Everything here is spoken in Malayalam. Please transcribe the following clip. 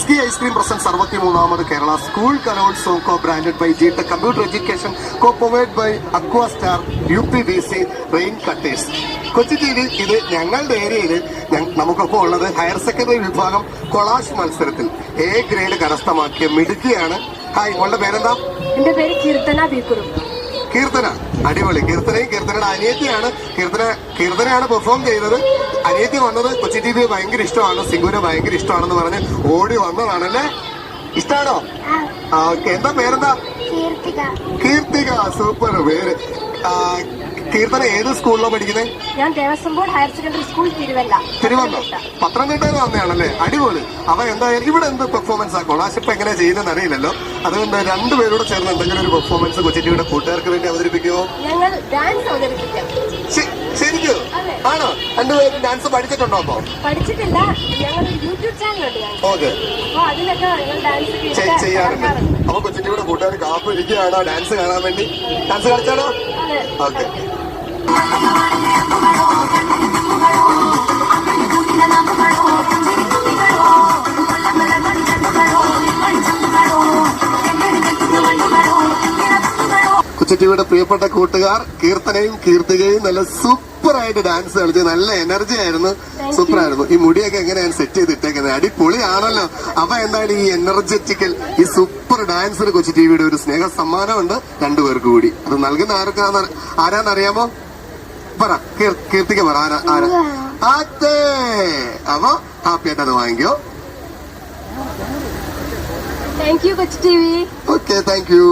എസ് കെ ഐസ്ക്രീം പ്രസൻസ് 63ാമത് Kerala school Kalolsavam co branded by G tech computer education co provide by aqua star UPVC rain cutters Kochi TV. ഇത് ഞങ്ങളുടെ ഏരിയയിൽ നമുക്കൊപ്പം ഉള്ളത് ഹയർ സെക്കൻഡറി വിഭാഗം കൊളാഷ് മത്സരത്തിൽ A ഗ്രേഡ് കരസ്ഥമാക്കിയ മിടുക്കിയാണ്. ഹായ്, മോളുടെ പേരെന്താ? എന്റെ പേര് കീർത്തന ബീക്കുറു. കീർത്തന, അടിപൊളി. കീർത്തനയുടെ അനിയത്തിയാണ്. കീർത്തനയാണ് പെർഫോം ചെയ്തത്. അനിയത്തി വന്നത് കൊച്ചി ടി വി ഭയങ്കര ഇഷ്ടമാണ്, സിംഗുവിനെ ഭയങ്കര ഇഷ്ടമാണെന്ന് പറഞ്ഞ് ഓടി വന്നതാണല്ലേ? ഇഷ്ടാണോ? ഓക്കെ, എന്താ പേരെന്താ? കീർത്തിക. സൂപ്പർ പേര്. കീർത്തന ഏത് സ്കൂളിലാണ് പഠിക്കുന്നത്? ഞാൻ Devaswom board higher secondary school Thiruvalla. പത്തനംതിട്ടയിൽ വന്നതാണല്ലേ? അടിപൊളി. അപ്പൊ എന്തായാലും ഇവിടെ എന്ത് പെർഫോമൻസ് ആ കൊളാഷ് ഇപ്പൊ എങ്ങനെ ചെയ്യുന്നതെന്ന് അറിയില്ലല്ലോ. അതുകൊണ്ട് രണ്ടുപേരോട് ചേർന്ന് എന്തെങ്കിലും ഒരു പെർഫോമൻസ് കൊച്ചി ടിവിയുടെ കൂട്ടുകാർക്ക് വേണ്ടി അവതരിപ്പിക്കുമോ? ഞങ്ങൾ ഡാൻസ് അവതരിപ്പിക്കാം. ശരിക്കും ആണോ? രണ്ടുപേരും ഡാൻസ് പഠിച്ചിട്ടുണ്ടോ? അപ്പൊ പഠിച്ചിട്ടില്ല. ഞങ്ങൾ യൂട്യൂബ് ചാനലുണ്ട്. ഓക്കെ, അപ്പൊ അതിലൊക്കെ ഡാൻസ് ചെയ്യാറുണ്ട്. അപ്പൊ കൊച്ചി ടിവിയുടെ കൂട്ടുകാർ കാപ്പ് ഇരിക്കുകയാണോ ഡാൻസ് കാണാൻ വേണ്ടി? ഡാൻസ് കളിച്ചാലോ? ഓക്കെ. കൊച്ചി ടിവിയുടെ പ്രിയപ്പെട്ട കൂട്ടുകാർ കീർത്തനയും കീർത്തികയും നല്ല സൂപ്പറായിട്ട് ഡാൻസ് കളിച്ച് നല്ല എനർജി ആയിരുന്നു. സൂപ്പറായിരുന്നു. ഈ മുടിയൊക്കെ എങ്ങനെയാണ് സെറ്റ് ചെയ്തിട്ടേക്കുന്നത്? അടിപൊളിയാണല്ലോ. അപ്പൊ എന്താണ് ഈ എനർജറ്റിക്കൽ ഈ സൂപ്പർ ഡാൻസിന് കൊച്ചി ടിവിയുടെ ഒരു സ്നേഹ സമ്മാനമുണ്ട് രണ്ടുപേർക്ക് കൂടി. അത് നൽകുന്ന ആരാന്നറിയാമോ? പറ, കീർത്തിക പറ. ആരാ? അതെ. അപ്പൊ ഹാപ്പി ആയിട്ട് അത് വാങ്ങിക്കോ. Thank you Kochi TV. Okay, thank U.